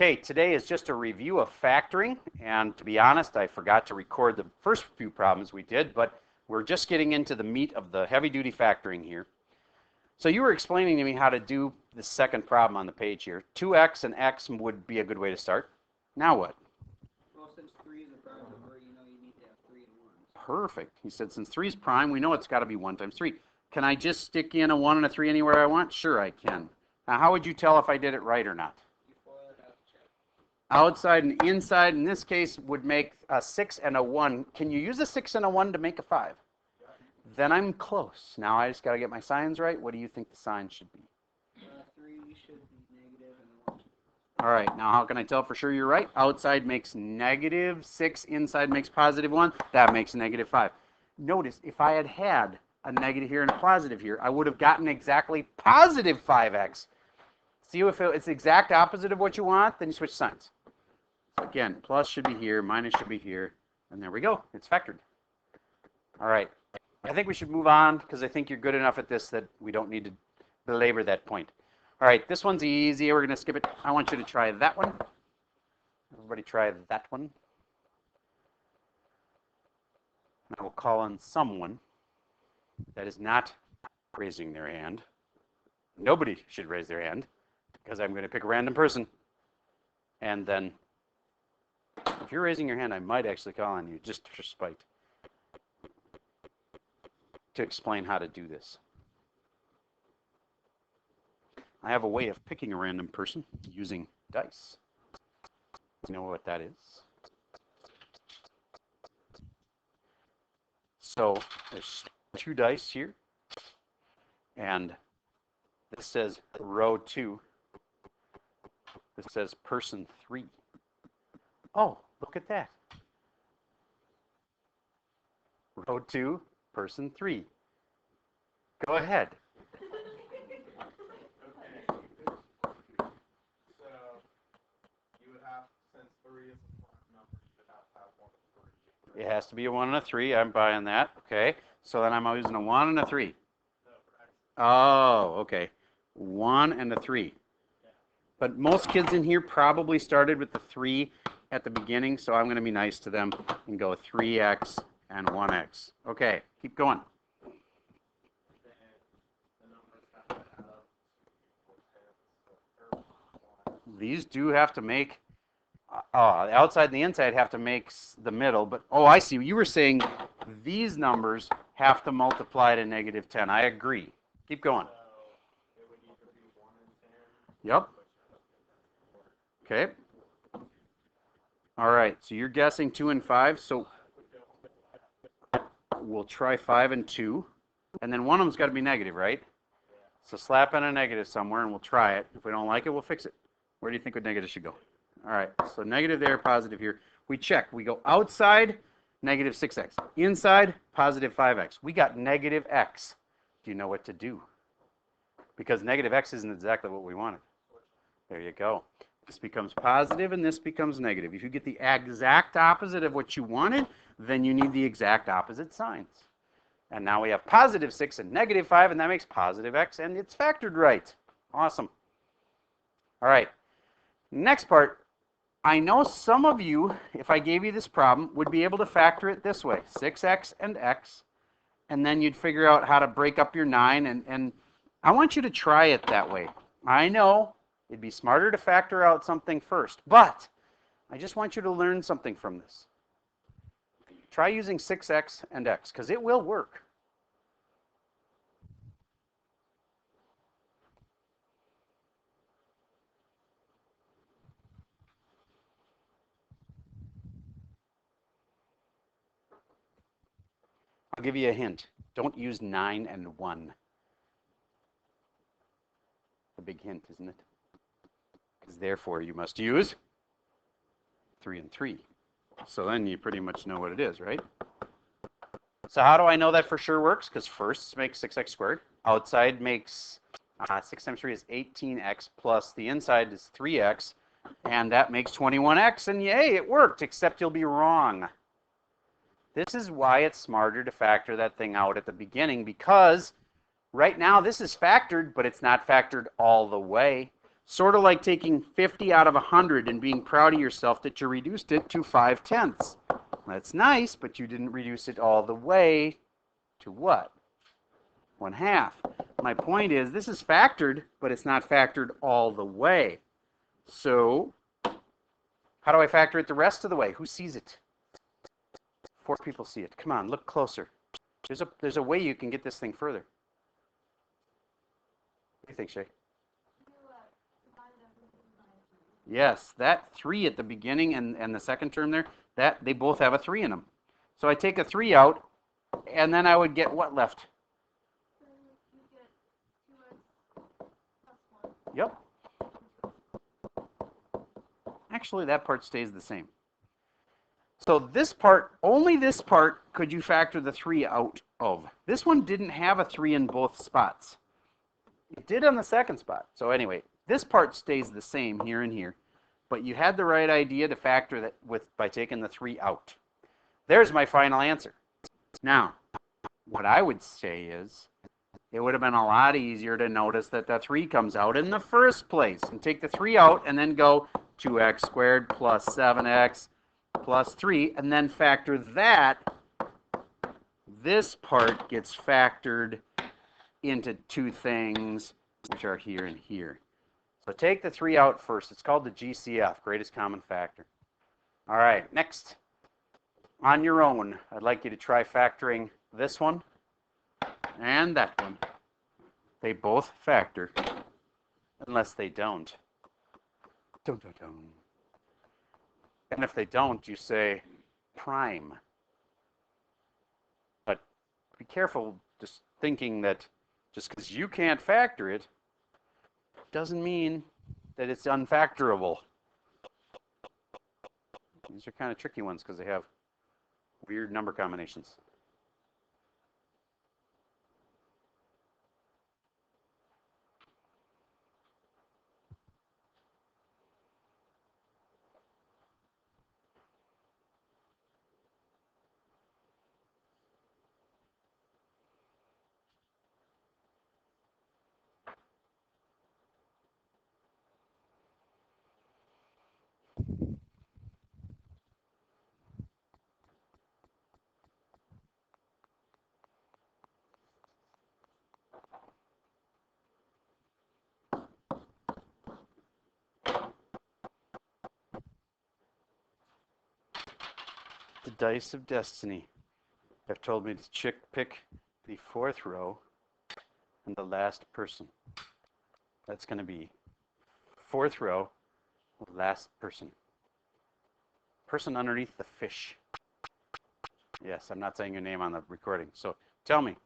Okay, today is just a review of factoring, and to be honest, I forgot to record the first few problems we did, but we're just getting into the meat of the heavy-duty factoring here. So you were explaining to me how to do the second problem on the page here. 2x and x would be a good way to start. Now what? Well, since 3 is a prime number, you need to have 3 and 1. Perfect. He said since 3 is prime, we know it's got to be 1 times 3. Can I just stick in a 1 and a 3 anywhere I want? Sure, I can. Now, how would you tell if I did it right or not? Outside and inside, in this case, would make a 6 and a 1. Can you use a 6 and a 1 to make a 5? Then I'm close. Now I just got to get my signs right. What do you think the sign should be? 3 should be negative and 1. All right, now how can I tell for sure you're right? Outside makes negative 6, inside makes positive 1. That makes negative 5. Notice, if I had had a negative here and a positive here, I would have gotten exactly positive 5x. See if it's the exact opposite of what you want, then you switch signs. Again, plus should be here, minus should be here, and there we go. It's factored. All right. I think we should move on because I think you're good enough at this that we don't need to belabor that point. All right, this one's easy. We're going to skip it. I want you to try that one. Everybody try that one. I will call on someone that is not raising their hand. Nobody should raise their hand because I'm going to pick a random person. And then if you're raising your hand, I might actually call on you just for spite to explain how to do this. I have a way of picking a random person using dice. You know what that is? So there's 2 dice here, and this says row 2. This says person 3. Oh, look at that. Row 2, person 3. Go ahead. It has to be a 1 and a 3. I'm buying that. Okay. So then I'm using a 1 and a 3. Oh, okay. 1 and a 3. But most kids in here probably started with the 3 at the beginning, so I'm going to be nice to them and go 3x and 1x. Okay, keep going. These do have to make, the outside and the inside have to make the middle, but, oh, I see. You were saying these numbers have to multiply to negative 10. I agree. Keep going. Yep. Okay. All right, so you're guessing 2 and 5, so we'll try 5 and 2, and then one of them's got to be negative, right? So slap in a negative somewhere, and we'll try it. If we don't like it, we'll fix it. Where do you think the negative should go? All right, so negative there, positive here. We check. We go outside, negative 6x. Inside, positive 5x. We got negative x. Do you know what to do? Because negative x isn't exactly what we wanted. There you go. This becomes positive, and this becomes negative. If you get the exact opposite of what you wanted, then you need the exact opposite signs. And now we have positive 6 and negative 5, and that makes positive x, and it's factored right. Awesome. All right. Next part. I know some of you, if I gave you this problem, would be able to factor it this way. 6x and x, and then you'd figure out how to break up your 9, and I want you to try it that way. I know it'd be smarter to factor out something first, but I just want you to learn something from this. Try using 6x and x, because it will work. I'll give you a hint. Don't use 9 and 1. A big hint, isn't it? Because therefore you must use 3 and 3. So then you pretty much know what it is, right? So how do I know that for sure works? Because first makes 6x squared. Outside makes 6 times 3 is 18x plus the inside is 3x. And that makes 21x. And yay, it worked, except you'll be wrong. This is why it's smarter to factor that thing out at the beginning, because right now this is factored, but it's not factored all the way. Sort of like taking 50 out of 100 and being proud of yourself that you reduced it to 5/10. That's nice, but you didn't reduce it all the way to what? 1/2. My point is, this is factored, but it's not factored all the way. So, how do I factor it the rest of the way? Who sees it? 4 people see it. Come on, look closer. There's a way you can get this thing further. What do you think, Shay? Yes, that 3 at the beginning and the second term there, that they both have a 3 in them. So I take a 3 out, and then I would get what left? Yep. Actually, that part stays the same. So this part, only this part could you factor the 3 out of. This one didn't have a 3 in both spots. It did on the second spot. So anyway, this part stays the same here and here. But you had the right idea to factor that by taking the 3 out. There's my final answer. Now, what I would say is, it would have been a lot easier to notice that the 3 comes out in the first place and take the 3 out and then go 2x squared plus 7x plus 3 and then factor that. This part gets factored into 2 things, which are here and here. So take the 3 out first. It's called the GCF, greatest common factor. All right, next. On your own, I'd like you to try factoring this one and that one. They both factor, unless they don't. Dun, dun, dun. And if they don't, you say prime. But be careful just thinking that just because you can't factor it doesn't mean that it's unfactorable. These are kind of tricky ones because they have weird number combinations. The dice of destiny have told me to pick the 4th row and the last person. That's going to be 4th row, last person. Person underneath the fish. Yes, I'm not saying your name on the recording. So tell me,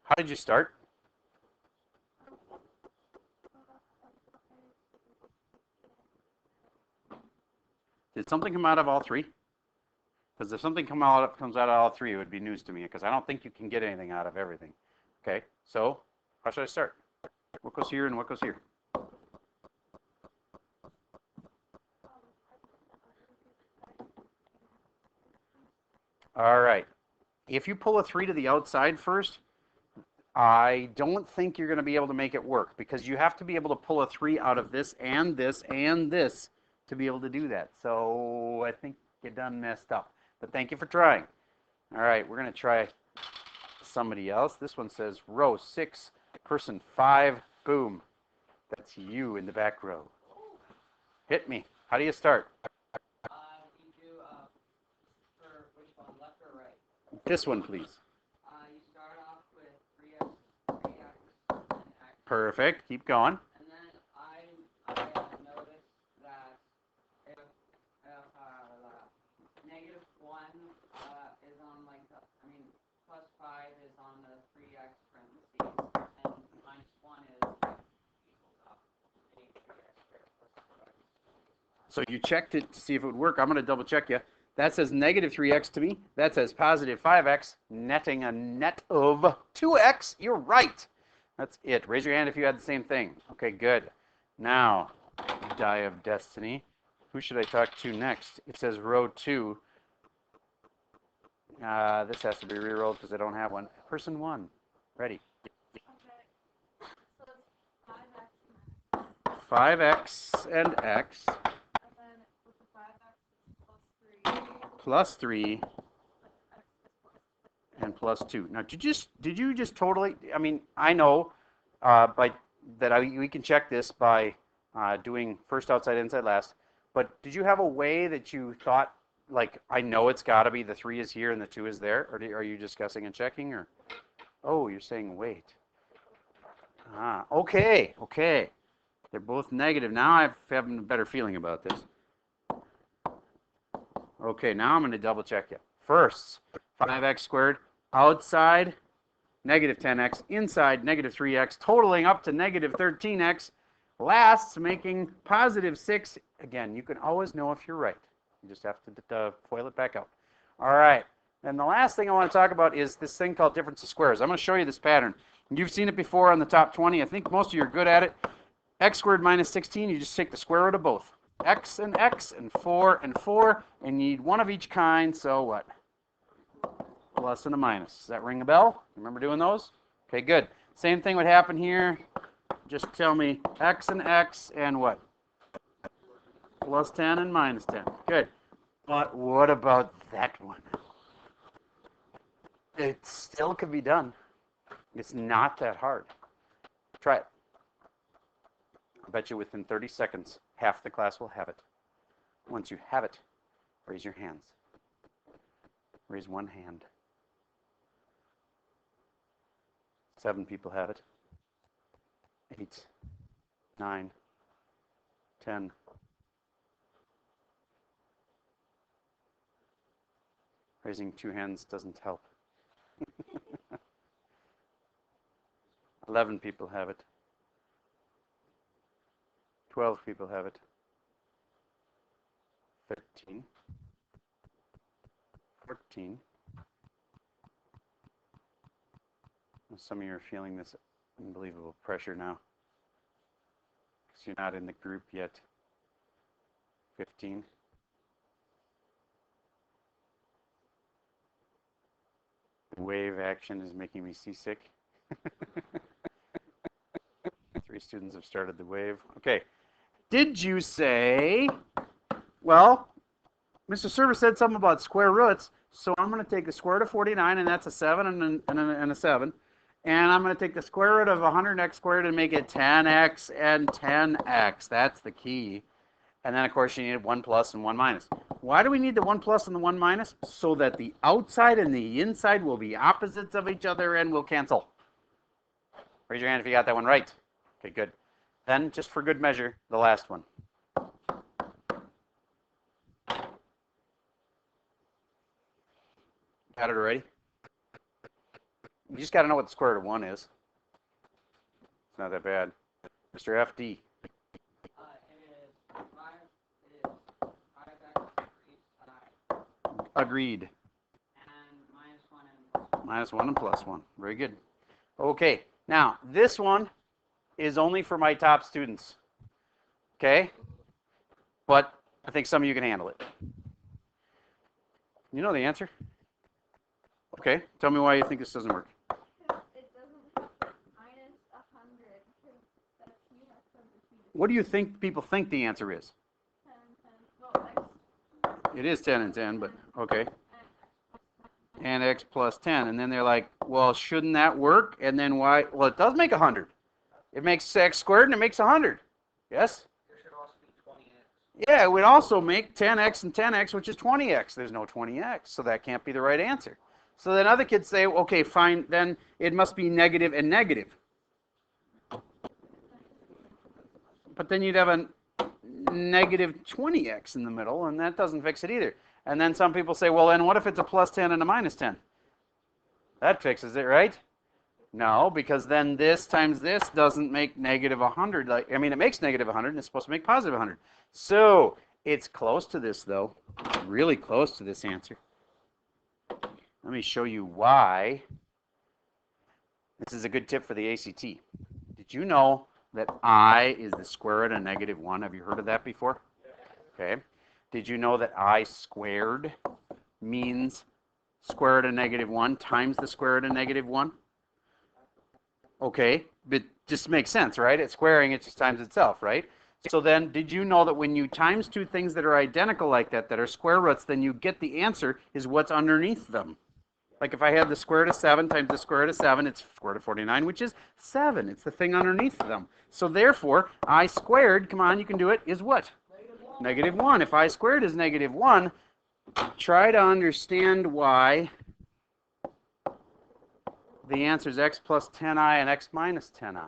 how did you start? Did something come out of all 3? Because if something comes out of all 3, it would be news to me, because I don't think you can get anything out of everything. Okay, so how should I start? What goes here and what goes here? All right. If you pull a 3 to the outside first, I don't think you're going to be able to make it work, because you have to be able to pull a 3 out of this and this and this to be able to do that. So I think you done messed up. But thank you for trying. All right, we're going to try somebody else. This one says row 6, person 5, boom. That's you in the back row. Hit me. How do you start? You do, for which one, left or right? This one, please. You start off with 3x and x. Perfect. Keep going. And then I noticed that if -1 is on like the, plus 5 is on the 3x parentheses, and -1 is equals up 3x squared plus 4x. So you checked it to see if it would work. I'm going to double check you. That says -3x to me. That says positive 5x, netting a net of 2x. You're right. That's it. Raise your hand if you had the same thing. Okay, good. Now, die of destiny. Who should I talk to next? It says row 2. This has to be rerolled because I don't have one. Person 1. Ready. 5x and x And then with the 5x plus 3 and plus 2. Now, did you just totally, I mean, I know we can check this by doing first outside, inside, last, but did you have a way that you thought, like, I know it's got to be the 3 is here and the 2 is there, or are you just guessing and checking, or, oh, you're saying wait. Okay. They're both negative. Now I'm having a better feeling about this. Okay, now I'm going to double check it. First, 5x squared, outside, negative 10x, inside, negative 3x, totaling up to negative 13x, lasts, making positive 6. Again, you can always know if you're right. You just have to FOIL it back out. All right, and the last thing I want to talk about is this thing called difference of squares. I'm going to show you this pattern. You've seen it before on the top 20. I think most of you are good at it. X squared minus 16, you just take the square root of both. X and 4 and 4, and you need one of each kind, so what? Plus and a minus. Does that ring a bell? Remember doing those? Okay, good. Same thing would happen here. Just tell me x and what? Plus 10 and minus 10. Good. But what about that one? It still could be done. It's not that hard. Try it. I bet you within 30 seconds, half the class will have it. Once you have it, raise your hands. Raise one hand. 7 people have it. 8, 9, 10. Raising 2 hands doesn't help. 11 people have it. 12 people have it. 13. 14. Some of you are feeling this unbelievable pressure now because you're not in the group yet. 15. Wave action is making me seasick. 3 students have started the wave. Okay. Did you say, well, Mr. Server said something about square roots, so I'm going to take the square root of 49, and that's a 7 and a 7. And I'm going to take the square root of 100x squared and make it 10x and 10x. That's the key. And then, of course, you need 1 plus and 1 minus. Why do we need the 1 plus and the 1 minus? So that the outside and the inside will be opposites of each other and will cancel. Raise your hand if you got that one right. Okay, good. Then, just for good measure, the last one. Got it already? You just got to know what the square root of 1 is. It's not that bad. Mr. FD. It is 5x for each side. Agreed. And minus 1 and plus 1. Minus 1 and plus 1. Very good. Okay. Now, this one is only for my top students. Okay? But I think some of you can handle it. You know the answer? Okay. Tell me why you think this doesn't work. It doesn't have minus 100 because that's you have to repeat it. What do you think people think the answer is? 10, 10. Well, x. It is 10 and 10, but okay. And x plus 10. And then they're like, well, shouldn't that work? And then why? Well, it does make 100. It makes x squared and it makes 100. Yes? There should also be 20x. Yeah, it would also make 10x and 10x, which is 20x. There's no 20x, so that can't be the right answer. So then other kids say, okay, fine, then it must be negative and negative. But then you'd have a negative 20x in the middle, and that doesn't fix it either. And then some people say, well, then what if it's a plus 10 and a minus 10? That fixes it, right? No, because then this times this doesn't make negative 100. It makes negative 100, and it's supposed to make positive 100. So it's close to this, though. Really close to this answer. Let me show you why. This is a good tip for the ACT. Did you know that I is the square root of negative 1? Have you heard of that before? Okay. Did you know that I squared means square root of negative 1 times the square root of negative 1? Okay, but just makes sense, right? It's squaring, it just times itself, right? So then, did you know that when you times two things that are identical like that, that are square roots, then you get the answer is what's underneath them. Like if I had the square root of 7 times the square root of 7, it's square root of 49, which is 7. It's the thing underneath them. So therefore, I squared, come on, you can do it, is what? Negative 1. If I squared is negative 1, try to understand why the answer is x plus 10i and x minus 10i.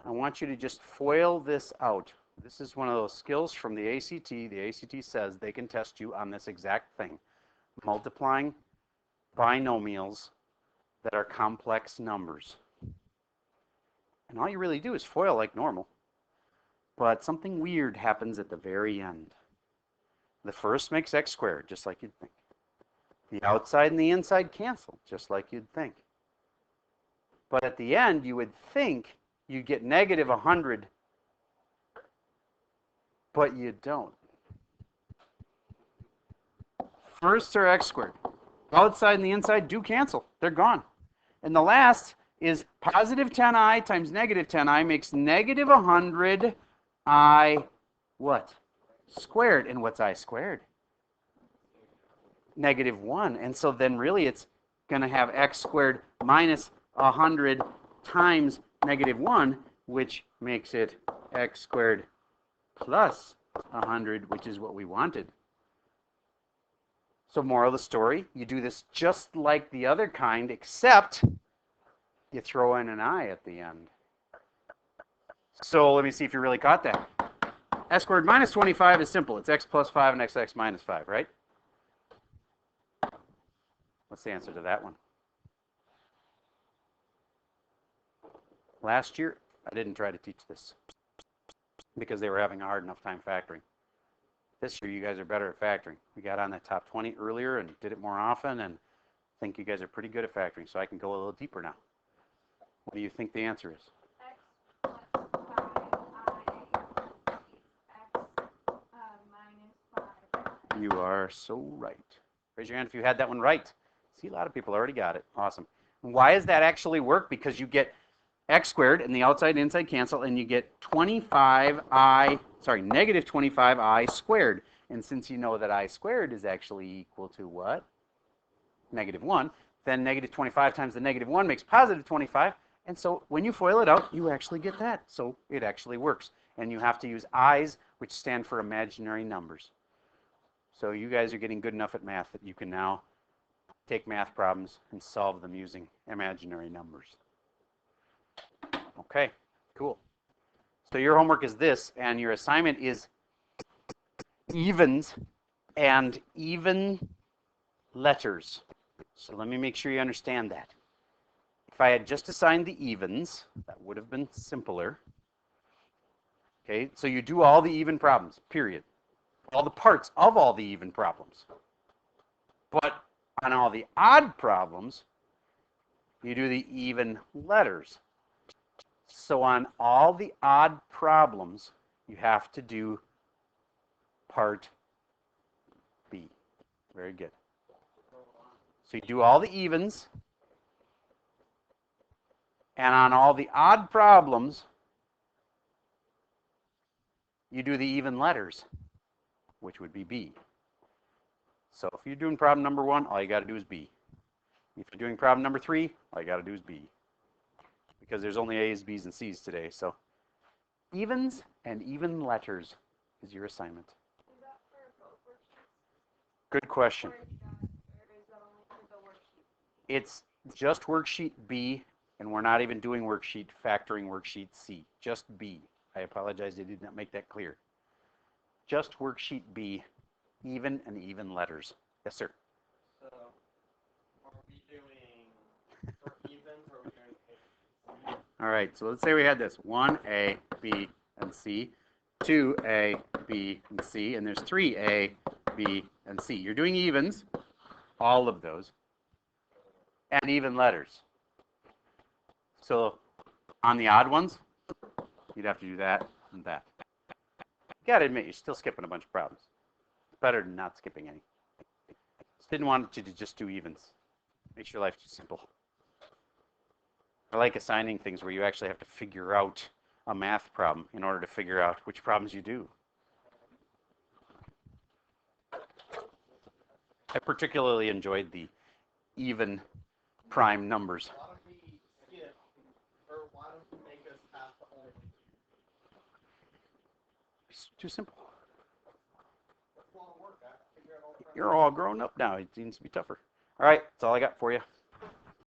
I want you to just FOIL this out. This is one of those skills from the ACT. The ACT says they can test you on this exact thing. Multiplying binomials that are complex numbers. And all you really do is FOIL like normal. But something weird happens at the very end. The first makes x squared, just like you'd think. The outside and the inside cancel, just like you'd think. But at the end, you would think you'd get negative 100, but you don't. Firsts are x squared. Outside and the inside do cancel. They're gone. And the last is positive 10i times negative 10i makes negative 100 I what? Squared. And what's I squared? Negative 1. And so then really it's going to have x squared minus 100 times negative 1, which makes it x squared plus 100, which is what we wanted. So moral of the story, you do this just like the other kind, except you throw in an I at the end. So let me see if you really caught that. S squared minus 25 is simple. It's x plus 5 and x minus 5, right? What's the answer to that one? Last year, I didn't try to teach this because they were having a hard enough time factoring. This year, you guys are better at factoring. We got on that top 20 earlier and did it more often, and I think you guys are pretty good at factoring, so I can go a little deeper now. What do you think the answer is? X plus 5i, x minus 5. You are so right. Raise your hand if you had that one right. See, a lot of people already got it. Awesome. Why does that actually work? Because you get x squared and the outside and inside cancel, and you get negative 25i squared. And since you know that I squared is actually equal to what? Negative 1. Then negative 25 times the negative 1 makes positive 25. And so when you FOIL it out, you actually get that. So it actually works. And you have to use i's, which stand for imaginary numbers. So you guys are getting good enough at math that you can now take math problems and solve them using imaginary numbers. Okay, cool. So your homework is this, and your assignment is evens and even letters. So let me make sure you understand that. If I had just assigned the evens, that would have been simpler. Okay, so you do all the even problems, period. All the parts of all the even problems. But on all the odd problems, you do the even letters. So on all the odd problems, you have to do part B. Very good. So you do all the evens, and on all the odd problems, you do the even letters, which would be B. So if you're doing problem number 1, all you got to do is B. If you're doing problem number 3, all you got to do is B. Because there's only A's, B's, and C's today. So evens and even letters is your assignment. Is that for both worksheets? Good question. Or is that only for the worksheet? It's just worksheet B, and we're not even doing factoring worksheet C. Just B. I apologize, I did not make that clear. Just worksheet B, even and even letters. Yes, sir. So, are we doing for evens, or are we doing All right, so let's say we had this 1A, B, and C, 2A, B, and C, and there's 3A, B, and C. You're doing evens, all of those, and even letters. So on the odd ones, you'd have to do that and that. You gotta admit, you're still skipping a bunch of problems. It's better than not skipping any. Just didn't want you to just do evens. Makes your life too simple. I like assigning things where you actually have to figure out a math problem in order to figure out which problems you do. I particularly enjoyed the even prime numbers. Why don't we skip, or why don't we make us have to only do? It's too simple. That's a lot of work. I have to figure out all the You're all grown up now. It seems to be tougher. All right, that's all I got for you.